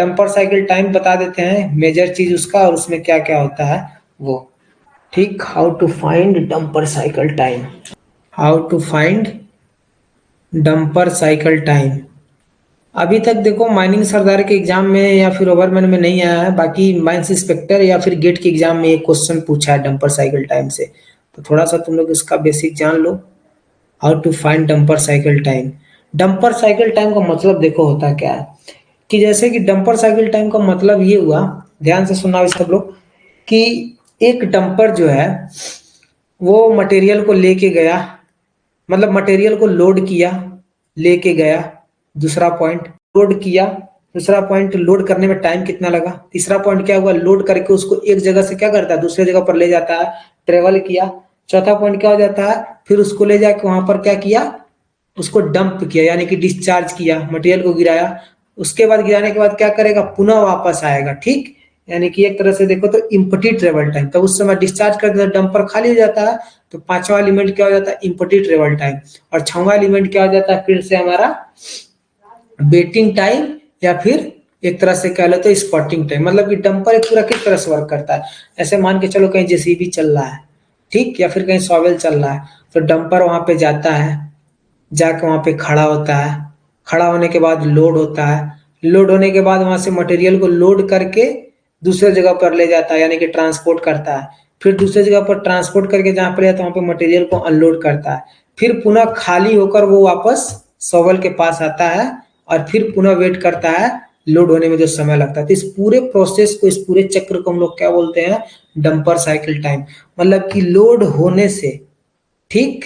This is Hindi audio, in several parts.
डंपर साइकिल टाइम बता देते हैं, मेजर चीज उसका और उसमें क्या क्या होता है वो। ठीक, how to find dumper cycle time, how to find dumper cycle time. अभी तक देखो माइनिंग सरदार के एग्जाम में या फिर ओवरमैन में नहीं आया है, बाकी माइंस इंस्पेक्टर या फिर गेट के एग्जाम में एक क्वेश्चन पूछा है डंपर साइकिल टाइम से, तो थोड़ा सा तुम लोग इसका बेसिक जान लो। How to find dumper cycle time. Dumper cycle time का मतलब देखो होता क्या है, कि जैसे कि डंपर साइकिल टाइम का मतलब ये हुआ, ध्यान से सुनना सब लोग, कि एक डंपर जो है वो मटेरियल को लेके गया, मतलब मटेरियल को लोड किया, लेके गया, दूसरा पॉइंट लोड किया, दूसरा पॉइंट लोड करने में टाइम कितना लगा, तीसरा पॉइंट क्या हुआ, लोड करके उसको एक जगह से क्या करता है दूसरे जगह पर ले जाता है, ट्रेवल किया, चौथा पॉइंट क्या हो जाता है, फिर उसको ले जाके वहां पर क्या किया, उसको डंप किया यानी कि डिस्चार्ज किया, मटेरियल को गिराया, उसके बाद गिराने के बाद क्या करेगा, पुनः वापस आएगा। ठीक, यानी कि एक तरह से देखो तो इम्पटी ट्रेवल टाइम, तो उस समय डिस्चार्ज कर देता डंपर खाली हो जाता है, तो पांचवा एलिमेंट क्या हो जाता है, इम्पटी ट्रेवल टाइम, और छठवां एलिमेंट क्या हो जाता है फिर से हमारा वेटिंग टाइम, या फिर एक तरह से कह लो तो स्पॉटिंग टाइम। मतलब कि डंपर एक पूरा किस तरह से वर्क करता है, ऐसे मान के चलो कहीं जेसीबी चल रहा है, ठीक, या फिर कहीं सॉवेल चल रहा है, तो डंपर वहां पे जाता है, जाके वहां पे खड़ा होता है, खड़ा होने के बाद लोड होता है, लोड होने के बाद वहां से मटेरियल को लोड करके दूसरे जगह पर ले जाता है यानी कि ट्रांसपोर्ट करता है, फिर दूसरे जगह पर ट्रांसपोर्ट करके जहां पर जाता है वहां पे मटेरियल को अनलोड करता है, फिर पुनः खाली होकर वो वापस सॉवेल के पास आता है और फिर पुनः वेट करता है लोड होने में जो समय लगता है। तो इस पूरे प्रोसेस को, इस पूरे चक्र को हम लोग क्या बोलते हैं, डंपर साइकिल टाइम। मतलब कि लोड होने से, ठीक,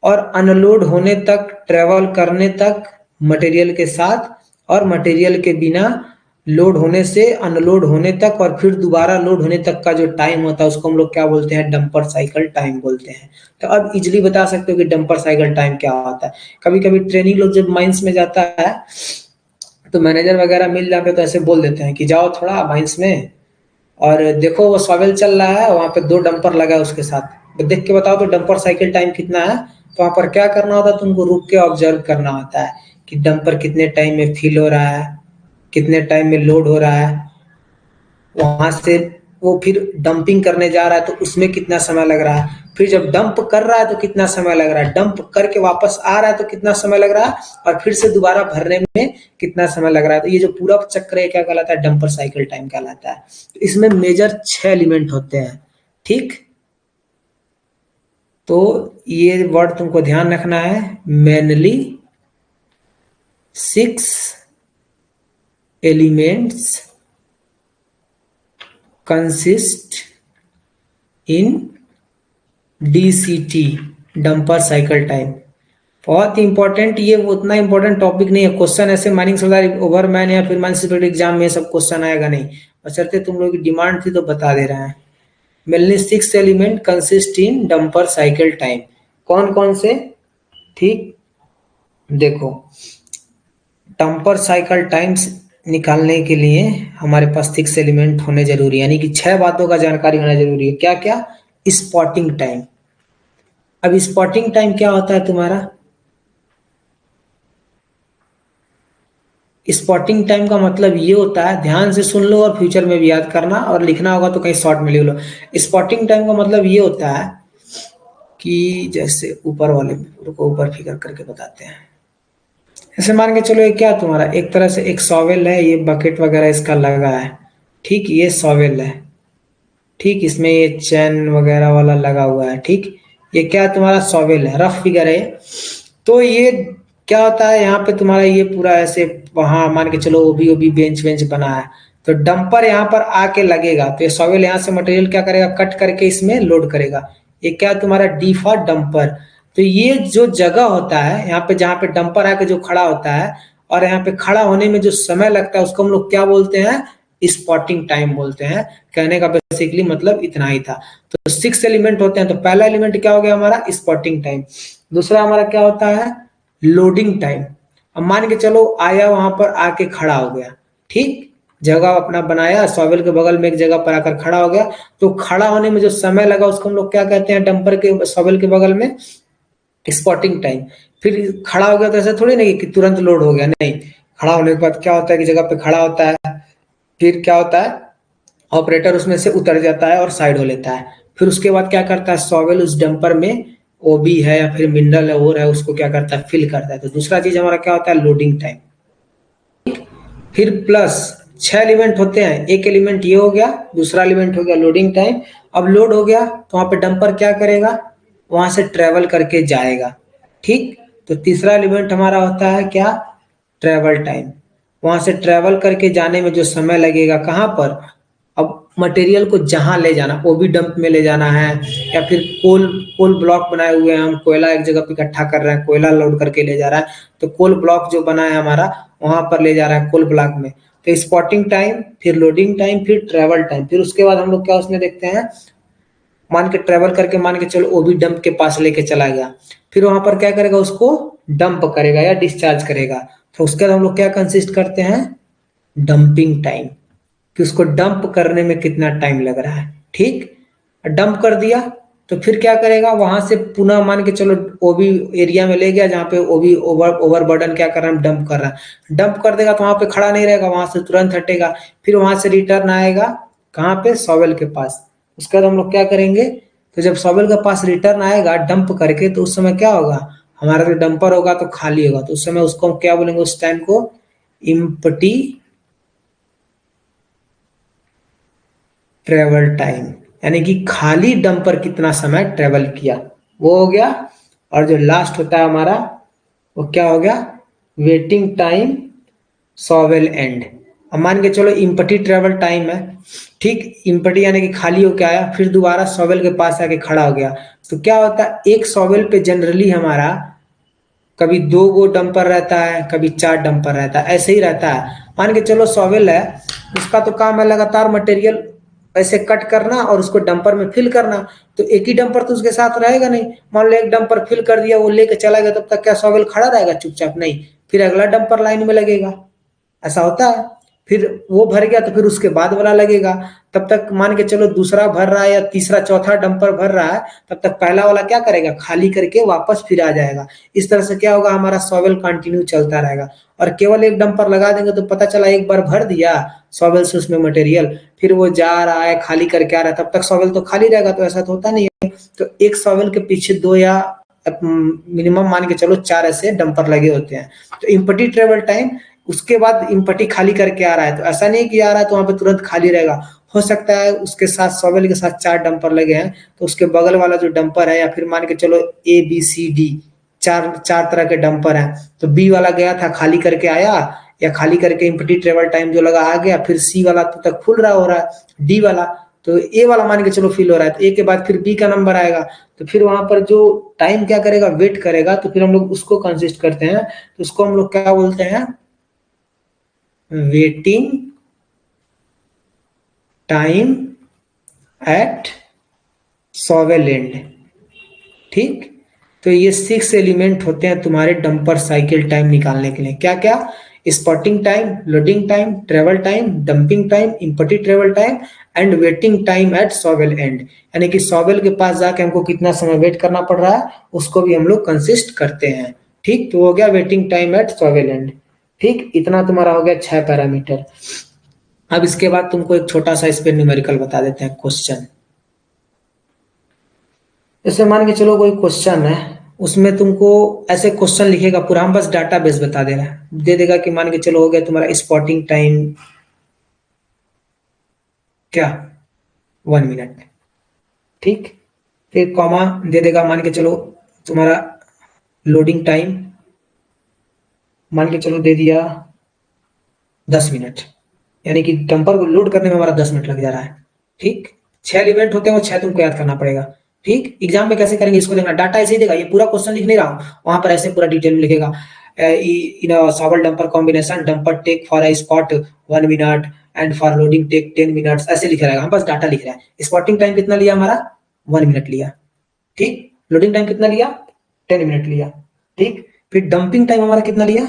और अनलोड होने तक, ट्रेवल करने तक मटेरियल के साथ, और मटेरियल के बिना लोड होने से अनलोड होने तक, और फिर दोबारा लोड होने तक का जो टाइम होता है उसको हम लोग क्या बोलते हैं, डंपर साइकिल टाइम बोलते हैं। तो अब इजिली बता सकते हो कि डंपर साइकिल टाइम क्या होता है। कभी कभी ट्रेनिंग लोग जब माइंस में जाता है तो मैनेजर वगैरह मिल जाते तो ऐसे बोल देते हैं कि जाओ थोड़ा माइंस में और देखो वो सॉवेल चल रहा है, वहां पे दो डंपर लगा है उसके साथ, तो देख के बताओ तो डंपर साइकिल टाइम कितना है। तो वहां पर क्या करना होता है, तुमको रुक के ऑब्जर्व करना होता है कि डंपर कितने टाइम में फिल हो रहा है, कितने टाइम में लोड हो रहा है, वहां से वो फिर डंपिंग करने जा रहा है तो उसमें कितना समय लग रहा है, फिर जब डंप कर रहा है तो कितना समय लग रहा है, डंप करके वापस आ रहा है तो कितना समय लग रहा है, और फिर से दोबारा भरने में कितना समय लग रहा है। तो ये जो पूरा चक्र है क्या कहलाता है, डंपर साइकिल टाइम कहलाता है। तो इसमें मेजर 6 एलिमेंट होते हैं, ठीक। तो ये वर्ड तुमको ध्यान रखना है, mainly 6 elements consist in DCT, dumper cycle time. बहुत ही इंपॉर्टेंट, ये उतना इंपॉर्टेंट टॉपिक नहीं है, क्वेश्चन ऐसे माइनिंग सरदार ओवरमैन या फिर म्युनिसिपल एग्जाम में सब क्वेश्चन आएगा नहीं, बशर्ते तुम लोग की डिमांड थी तो बता दे रहे हैं। Mainly 6 element consist in dumper cycle time. कौन कौन से, ठीक, देखो डंपर साइकिल टाइम्स निकालने के लिए हमारे पास 6 एलिमेंट होने जरूरी है, यानी कि 6 बातों का जानकारी होना जरूरी है। क्या क्या, स्पॉटिंग टाइम। अब स्पॉटिंग टाइम क्या होता है तुम्हारा, स्पॉटिंग टाइम का मतलब ये होता है, ध्यान से सुन लो और फ्यूचर में भी याद करना, और लिखना होगा तो कहीं शॉर्ट में लिख लो। स्पॉटिंग टाइम का मतलब ये होता है कि जैसे ऊपर वाले को ऊपर फिगर करके बताते हैं, ऐसे मान के चलो ये क्या तुम्हारा एक तरह से एक सॉवेल है, ये बकेट वगैरह इसका लगा है, ठीक, ये सॉवेल है, ठीक, इसमें ये चैन वगैरह वाला लगा हुआ है, ठीक, ये क्या तुम्हारा सॉवेल है, रफ फिगर है। तो ये क्या होता है, यहाँ पे तुम्हारा ये पूरा ऐसे, वहां मान के चलो ओबी ओबी बेंच बेंच बना है, तो डंपर यहाँ पर आके लगेगा, तो ये सॉवेल यहाँ से मटेरियल क्या करेगा, कट करके इसमें लोड करेगा। ये क्या तुम्हारा डी फॉर डंपर। तो ये जो जगह होता है यहाँ पे, जहाँ पे डंपर आके जो खड़ा होता है, और यहाँ पे खड़ा होने में जो समय लगता है उसको हम लोग क्या बोलते हैं, स्पॉटिंग टाइम बोलते हैं। कहने का बेसिकली मतलब इतना ही था। तो 6 एलिमेंट होते हैं, तो पहला एलिमेंट क्या हो गया हमारा, स्पॉटिंग टाइम। दूसरा हमारा क्या होता है, लोडिंग टाइम। अब मान के चलो आया, वहां पर आके खड़ा हो गया, ठीक, जगह अपना बनाया, सॉवेल के बगल में एक जगह पर आकर खड़ा हो गया, तो खड़ा होने में जो समय लगा उसको हम लोग क्या कहते हैं, डंपर के सॉवेल के बगल में स्पॉटिंग टाइम। फिर खड़ा हो गया तो ऐसा थोड़ी नहीं कि तुरंत लोड हो गया, नहीं, खड़ा होने के बाद क्या होता है कि जगह पे खड़ा होता है, फिर क्या होता है, ऑपरेटर उसमें से उतर जाता है और साइड हो लेता है। फिर उसके बाद क्या करता है, सॉवेल उस डंपर में ओबी है या फिर मिनरल और है उसको क्या करता है, फिल करता है। तो दूसरा चीज हमारा क्या होता है, लोडिंग टाइम। फिर प्लस 6 एलिमेंट होते हैं, एक एलिमेंट ये हो गया, दूसरा एलिमेंट हो गया लोडिंग टाइम। अब लोड हो गया तो वहां पे डंपर क्या करेगा, वहां से ट्रेवल करके जाएगा। ठीक, तो तीसरा एलिमेंट हमारा होता है क्या, ट्रेवल टाइम। वहां से ट्रेवल करके जाने में जो समय लगेगा कहाँ पर, अब मटेरियल को जहां ले जाना, वो भी डंप में ले जाना है, या फिर कोल कोल ब्लॉक बनाए हुए हैं, हम कोयला एक जगह पे इकट्ठा कर रहे हैं, कोयला लोड करके ले जा रहा है, तो कोल ब्लॉक जो बना है हमारा वहां पर ले जा रहा है कोल ब्लॉक में। तो स्पॉटिंग टाइम, फिर लोडिंग टाइम, फिर ट्रेवल टाइम, फिर उसके बाद हम लोग क्या उसमें देखते हैं, मान के ट्रेवल करके मान के चलो वो भी डंप के पास लेके चला गया, फिर वहां पर क्या करेगा, उसको डंप करेगा या डिस्चार्ज करेगा। तो उसके बाद हम लोग क्या कंसिस्ट करते हैं, डंपिंग टाइम, कि उसको डंप करने में कितना टाइम लग रहा है। ठीक, डंप कर दिया तो फिर क्या करेगा, वहां से पुनः मान के चलो ओबी एरिया में ले गया जहाँ पे ओबी ओवरबर्डन क्या कर रहा है, डंप कर रहा है। डंप कर देगा तो वहां पे खड़ा नहीं रहेगा, वहां से तुरंत हटेगा, फिर वहां से रिटर्न आएगा कहाँ पे, सॉवेल के पास। उसके बाद हम लोग क्या करेंगे, तो जब सॉवेल के पास रिटर्न आएगा डंप करके, तो उस समय क्या होगा, हमारा जो डंपर होगा तो खाली होगा, तो उस समय उसको हम क्या बोलेंगे, उस टाइम को इम्पटी ट्रेवल टाइम, यानी कि खाली डंपर कितना समय ट्रेवल किया, वो हो गया। और जो लास्ट होता है हमारा वो क्या हो गया, वेटिंग टाइम सॉवेल एंड। अब मान के चलो इम्पटी ट्रेवल टाइम है, ठीक, इम्पटी यानी कि खाली होके आया, फिर दोबारा सॉवेल के पास आके खड़ा हो गया। तो क्या होता है, एक सॉवेल पे जनरली हमारा कभी 2 गो डंपर रहता है, कभी 4 डंपर रहता है, ऐसे ही रहता है। मान के चलो सॉवेल है, उसका तो काम है लगातार मटेरियल ऐसे कट करना और उसको डंपर में फिल करना, तो एक ही डंपर तो उसके साथ रहेगा नहीं। मान लो एक डंपर फिल कर दिया, वो लेके चला गया, तब तक क्या सॉवेल खड़ा रहेगा चुपचाप, नहीं, फिर अगला डंपर लाइन में लगेगा, ऐसा होता है। फिर वो भर गया तो फिर उसके बाद वाला लगेगा, तब तक मान के चलो दूसरा भर रहा है या तीसरा चौथा डंपर भर रहा है, तब तक पहला वाला क्या करेगा, खाली करके वापस फिर आ जाएगा। इस तरह से क्या होगा, हमारा सॉवेल कंटिन्यू चलता रहेगा। और केवल एक डंपर लगा देंगे तो पता चला एक बार भर दिया सॉवेल से उसमें मटेरियल, फिर वो जा रहा है खाली करके आ रहा है, तब तक सॉवेल तो खाली रहेगा, तो ऐसा तो होता नहीं है। तो एक सॉवेल के पीछे 2 या मिनिमम मान के चलो 4 ऐसे डंपर लगे होते हैं। तो इम्पटी ट्रेवल टाइम, उसके बाद इम्पटी खाली करके आ रहा है, तो ऐसा नहीं कि आ रहा है तो वहां पे तुरंत खाली रहेगा, हो सकता है उसके साथ सॉवेल के साथ 4 डंपर लगे हैं, तो उसके बगल वाला जो डंपर है, या फिर मान के चलो A B C D, चार चार तरह के डंपर हैं, तो बी वाला गया था खाली करके आया, या खाली करके इम्पटी ट्रेवल टाइम जो लगा आ गया, फिर सी वाला तो तक फुल रहा हो रहा है, डी वाला, तो ए वाला मान के चलो फिल हो रहा है, तो ए के बाद फिर बी का नंबर आएगा, तो फिर वहां पर जो टाइम क्या करेगा, वेट करेगा, तो फिर हम लोग उसको कंसिस्ट करते हैं, तो उसको हम लोग क्या बोलते हैं, waiting time at shovel end. ठीक, तो ये 6 एलिमेंट होते हैं तुम्हारे डंपर साइकिल टाइम निकालने के लिए, क्या क्या, spotting time, loading time, travel time, dumping time, empty travel time and waiting time at shovel end, यानी कि सॉवेल के पास जाके हमको कितना समय वेट करना पड़ रहा है उसको भी हम लोग कंसिस्ट करते हैं। ठीक, तो हो गया waiting time at shovel end. ठीक, इतना तुम्हारा हो गया 6 पैरामीटर। अब इसके बाद तुमको एक छोटा सा इस पे न्यूमेरिकल बता देते हैं, क्वेश्चन। जैसे मान के चलो कोई क्वेश्चन है, उसमें तुमको ऐसे क्वेश्चन लिखेगा पूरा, हम बस डाटा बेस बता दे रहा है, दे देगा कि मान के चलो हो गया तुम्हारा स्पॉटिंग टाइम क्या, 1 मिनट। ठीक, फिर कॉमा दे देगा, मान के चलो तुम्हारा लोडिंग टाइम मान के चलो दे दिया 10 मिनट, यानी कि डंपर को लोड करने में हमारा 10 मिनट लग जा रहा है। ठीक, 6 एलिमेंट होते हैं, वो 6 तुमको याद करना पड़ेगा। ठीक, एग्जाम में कैसे करेंगे इसको देखना, डाटा ऐसे ही देगा, ये पूरा क्वेश्चन लिख नहीं रहा हूँ, वहां पर ऐसे पूरा डिटेल में लिखेगा, in shovel dumper combination dumper take for a spot 1 minute and for loading take 10 minutes, ऐसे लिखा रहेगा, हम बस डाटा लिख रहे हैं। स्पॉटिंग टाइम कितना लिया हमारा, 1 मिनट लिया। ठीक, लोडिंग टाइम कितना लिया, 10 मिनट लिया। ठीक, फिर डंपिंग टाइम हमारा कितना लिया,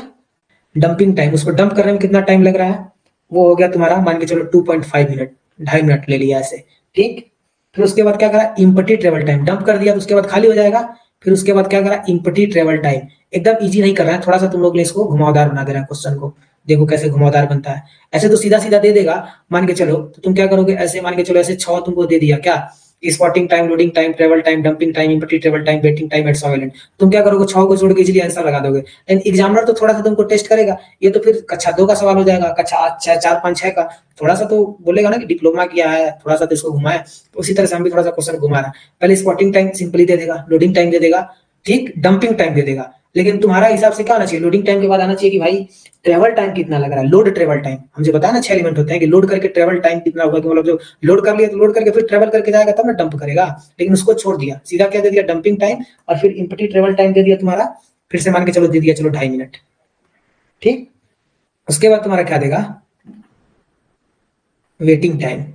डंपिंग टाइम, उसको डंप करने में कितना टाइम लग रहा है, वो हो गया तुम्हारा मान के चलो 2.5 मिनट, 2.5 मिनट ले लिया ऐसे। ठीक, फिर उसके बाद क्या करा, इम्पटी ट्रेवल टाइम, डंप कर दिया तो उसके बाद खाली हो जाएगा, फिर उसके बाद क्या करा, इम्पटी ट्रेवल टाइम, एकदम इजी नहीं कर रहा है, थोड़ा सा तुम लोग ने इसको घुमावदार बना दे रहा है क्वेश्चन को, देखो कैसे घुमावदार बनता है। ऐसे तो सीधा सीधा दे देगा मान के चलो, तो तुम क्या करोगे, ऐसे मान के चलो ऐसे 6 तुमको दे दिया क्या, spotting time, loading time, travel time, dumping time, empty travel time, waiting time at सॉइलेंट, तुम क्या करोगे 6 को जोड़ के इजीली आंसर लगा दोगे। लेकिन एग्जामिनर तो थोड़ा सा तुमको टेस्ट करेगा, ये तो फिर कक्षा 2 का सवाल हो जाएगा, कक्षा 4 5 6 का थोड़ा सा तो बोलेगा ना कि डिप्लोमा किया है, थोड़ा सा तो इसको घुमाए। तो उसी तरह से हम भी थोड़ा सा क्वेश्चन घुमा रहा है। पहले स्पॉटिंग टाइम सिंपली दे देगा, लोडिंग टाइम दे देगा, ठीक, डंपिंग टाइम दे देगा। लेकिन तुम्हारा हिसाब से क्या आना चाहिए, लोडिंग टाइम के बाद आना चाहिए कि भाई ट्रेवल टाइम कितना लग रहा है, लोड ट्रेवल टाइम। हमसे बताया ना 6 एलिमेंट होते हैं कि लोड करके ट्रेवल टाइम कितना होगा, कि मतलब जो लोड कर लिया तो लोड करके फिर ट्रेवल करके जाएगा तब ना डंप करेगा। लेकिन उसको छोड़ दिया, सीधा क्या दे दिया, डंपिंग टाइम, और फिर इम्पटी ट्रेवल टाइम दे दिया तुम्हारा, फिर से मान के चलो दे दिया चलो 2.5 मिनट, ठीक। उसके बाद तुम्हारा क्या देगा, वेटिंग टाइम,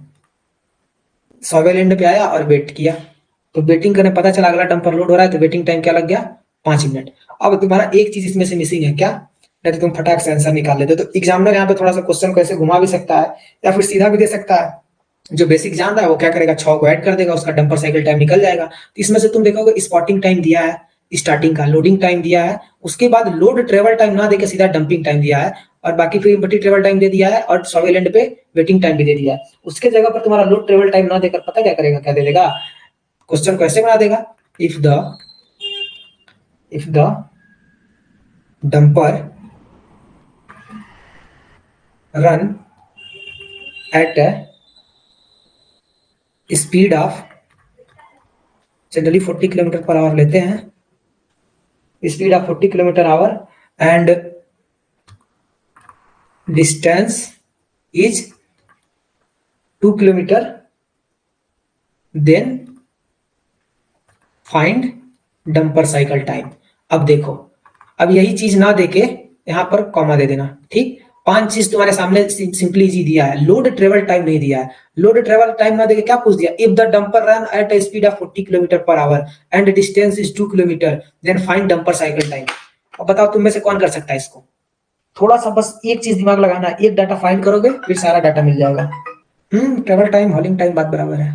100वें एंड पे आया और वेट किया, तो वेटिंग करने पता चला अगला डंपर लोड हो रहा है, तो वेटिंग टाइम क्या लग गया, 5 मिनट। अब तुम्हारा एक चीज इसमें से मिसिंग है क्या, नहीं तो तुम फटाक से आंसर निकाल लेते हो। तो एग्जामिनर यहाँ पे थोड़ा सा क्वेश्चन को ऐसे घुमा भी सकता है या फिर सीधा भी दे सकता है। जो बेसिक जान रहा है वो क्या करेगा, 6 को ऐड कर देगा, उसका डंपर साइकिल टाइम निकल जाएगा। तो इसमें से तुम देखोगे स्पॉटिंग टाइम दिया है, स्टार्टिंग का लोडिंग टाइम दिया है, उसके बाद लोड ट्रेवल टाइम ना देके सीधा डंपिंग टाइम दिया है, और बाकी फिर इम्पटी ट्रेवल टाइम दे दिया है, और 100वें एंड पे वेटिंग टाइम भी दे दिया है। उसके जगह पर तुम्हारा लोड ट्रेवल टाइम ना देकर पता क्या करेगा, क्या दे देगा, क्वेश्चन को ऐसे बना देगा, if the dumper run at speed of, generally 40 kilometer per hour लेते हैं, speed of 40 kilometer hour, and distance is 2 kilometer, then find dumper cycle time. अब देखो, अब यही चीज ना देके यहां पर कॉमा दे देना, ठीक। 5 चीज तुम्हारे सामने सिंपली इजी दिया है, लोड ट्रेवल टाइम नहीं दिया है। लोड ट्रेवल टाइम ना देके क्या पूछ दिया, if the dumper run at a speed of 40 kilometer per hour and distance is 2 kilometer, then find dumper cycle time. अब बताओ तुम में से कौन कर सकता है इसको, थोड़ा सा बस एक चीज दिमाग लगाना, एक डाटा फाइंड करोगे फिर सारा डाटा मिल जाएगा। ट्रेवल टाइम हॉलिंग टाइम बात बराबर है।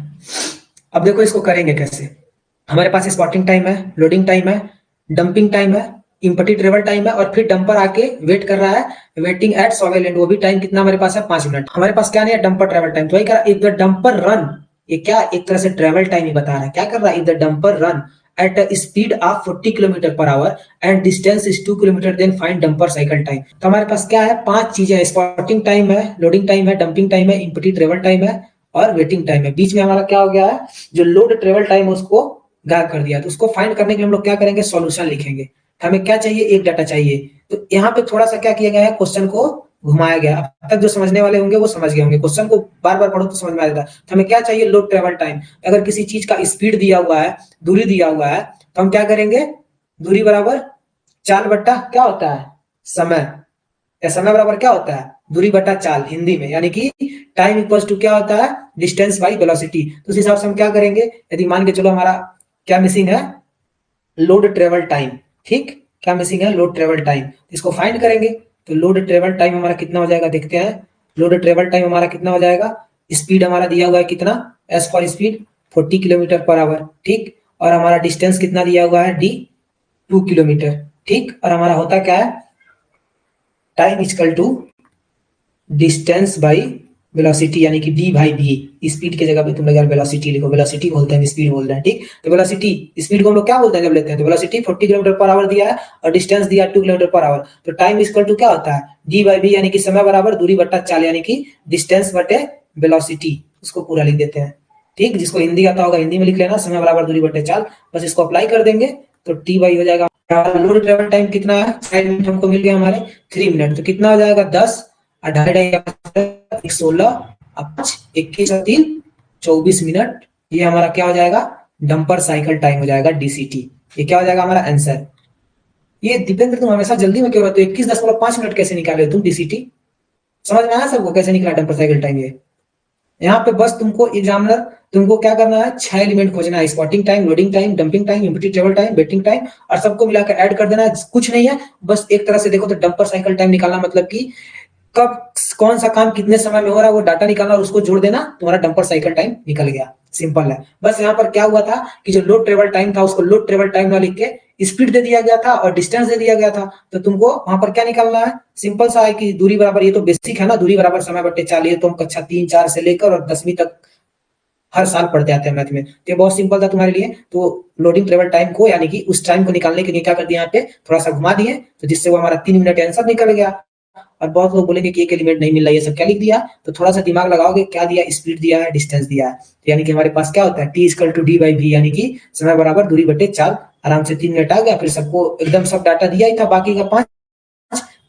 अब देखो इसको करेंगे कैसे, हमारे पास स्पॉटिंग टाइम है, लोडिंग टाइम है, डंपिंग टाइम है, इम्पटी ट्रेवल टाइम है, और फिर डंपर आके वेट कर रहा है, वेटिंग एट सॉवेलेंट, वो भी टाइम कितना हमारे पास है, 5 मिनट। हमारे पास क्या नहीं है, डंपर ट्रेवल टाइम, तो वही करा, इफ द डंपर रन, ये क्या एक तरह से ट्रेवल टाइम ही बता रहा है, क्या कर रहा है, if the dumper run at a speed of 40 kilometer per hour and distance is 2 kilometer, then find dumper cycle time. तो हमारे पास क्या है, 5 चीजें हैं, स्पॉटिंग टाइम है, लोडिंग टाइम है, डंपिंग टाइम है, इम्पटी ट्रेवल टाइम है, और वेटिंग टाइम है। बीच में हमारा क्या हो गया है, जो लोड ट्रेवल टाइम है उसको गायब कर दिया। तो उसको फाइंड करने के लिए हम लोग क्या करेंगे, सॉल्यूशन लिखेंगे। हमें क्या चाहिए, एक डाटा चाहिए। तो यहाँ पे थोड़ा सा क्या किया गया है, क्वेश्चन को घुमाया गया। अब तक जो समझने वाले होंगे वो समझ गए होंगे, क्वेश्चन को बार बार पढ़ो तो समझ में आ जाता है। तो हमें क्या चाहिए, लोड ट्रेवल टाइम। अगर किसी चीज का स्पीड दिया हुआ है, दूरी दिया हुआ है, तो हम क्या करेंगे, दूरी बराबर 4 बट्टा क्या होता है, समय, या समय बराबर क्या होता है, दूरी बटा चाल हिंदी में, यानी कि टाइम इक्वल्स टू क्या होता है, डिस्टेंस बाई वेलोसिटी। तो उस हिसाब से हम क्या करेंगे, यदि मान के चलो हमारा क्या मिसिंग है, लोड ट्रेवल टाइम, ठीक, क्या मिसिंग है, लोड ट्रेवल टाइम, इसको फाइंड करेंगे। तो लोड ट्रेवल टाइम हमारा कितना हो जाएगा, देखते हैं। लोड ट्रेवल टाइम हमारा कितना हो जाएगा, स्पीड हमारा दिया हुआ है कितना, S for speed 40 kilometer per our, ठीक, और हमारा डिस्टेंस कितना दिया हुआ है, डी 2 किलोमीटर, ठीक, और हमारा होता क्या है, time equal to distance by velocity, यानी कि डी भाई भी। स्पीड की जगह पे तुम लोग यार वेलोसिटी लिखो, वेलोसिटी बोलते हैं, स्पीड बोल रहे हैं, ठीक। तो वेलोसिटी, स्पीड को हम लोग क्या बोलते हैं जब लेते हैं, तो वेलोसिटी 40 किलोमीटर पर आवर दिया है और डिस्टेंस दिया 2 किलोमीटर पर आवर। तो टाइम इक्वल टू क्या होता है, डी बाई बी, यानी कि समय बराबर दूरी बट्टा चाल, यानी कि डिस्टेंस बटे वेलोसिटी। उसको पूरा लिख देते हैं, ठीक। जिसको हिंदी आता होगा हिंदी में लिख लेना, समय बराबर दूरी बटे चाल, बस इसको अप्लाई कर देंगे तो टी बाई हो जाएगा। लोड ट्रेवल टाइम कितना है, 5 मिनट हमको मिल गया, हमारे 3 मिनट, तो कितना हो जाएगा, 10 और 2.5 16 5 21 और 3 24 मिनट। ये हमारा क्या हो जाएगा, डंपर साइकिल टाइम हो जाएगा, डीसीटी। ये क्या हो जाएगा हमारा आंसर। ये दीपेंद्र तुम हमेशा जल्दी में क्यों रहते हो, 21.5 मिनट कैसे निकाले तुम डीसीटी, समझ में आया सबको कैसे निकला डंपर साइकिल टाइम। ये यहाँ पे बस तुमको एग्जामिनर, तुमको क्या करना है, 6 एलिमेंट खोजना है, spotting time, loading time, dumping time, empty travel time, waiting time, और सबको मिलाकर ऐड कर देना है। कुछ नहीं है, बस एक तरह से देखो तो डंपर साइकिल टाइम निकालना, मतलब कि कब कौन सा काम कितने समय में हो रहा है वो डाटा निकालना और उसको जोड़ देना, तुम्हारा डंपर साइकिल टाइम निकल गया। सिंपल है। बस यहाँ पर क्या हुआ था कि जो लोड ट्रेवल टाइम था उसको लोड ट्रेवल टाइम ना लिख के स्पीड दे दिया गया था और डिस्टेंस दे दिया गया था। तो तुमको वहां पर क्या निकालना है, सिंपल सा है कि दूरी बराबर, ये तो बेसिक है ना, दूरी बराबर समय बट्टे चाल, ये तो हम कक्षा 3 4 से लेकर और 10वीं तक हर साल पढ़ते आते हैं मैथ में। तो ये बहुत सिंपल था तुम्हारे लिए। तो लोडिंग ट्रेवल टाइम को यानी कि उस टाइम को निकालने के लिए क्या कर दिया, यहाँ पे थोड़ा सा घुमा दिए, तो जिससे वो हमारा 3 मिनट आंसर निकल गया। और बहुत लोग बोलेंगे कि एक एलिमेंट नहीं मिल रहा, ये सब क्या लिख दिया, तो थोड़ा सा दिमाग लगाओगे, क्या दिया, स्पीड दिया है, डिस्टेंस दिया है। तो यानी कि हमारे पास क्या होता है, T equal to D by V, यानी कि समय बराबर दूरी बटे चाल। आराम से 3 मिनट आ गया, फिर सबको एकदम सब डाटा दिया ही था, बाकी का 5,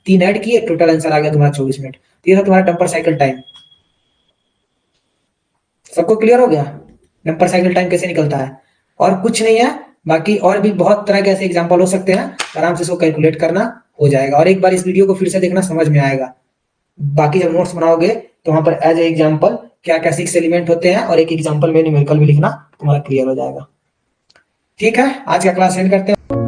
3 ऐड किए, टोटल आंसर आ गया तुम्हारा 24 मिनट। तो ये था तुम्हारा डंपर साइकिल टाइम। सबको क्लियर हो गया डंपर साइकिल टाइम कैसे निकलता है? और कुछ नहीं है, बाकी और भी बहुत तरह के ऐसे एग्जांपल हो सकते हैं, आराम से इसको कैलकुलेट करना हो जाएगा। और एक बार इस वीडियो को फिर से देखना, समझ में आएगा। बाकी जब नोट्स बनाओगे तो वहां पर एज ए एग्जांपल क्या क्या 6 एलिमेंट होते हैं और एक एग्जांपल में न्यूमेरिकल भी लिखना, तुम्हारा क्लियर हो जाएगा। ठीक है, आज का क्लास एंड करते हैं।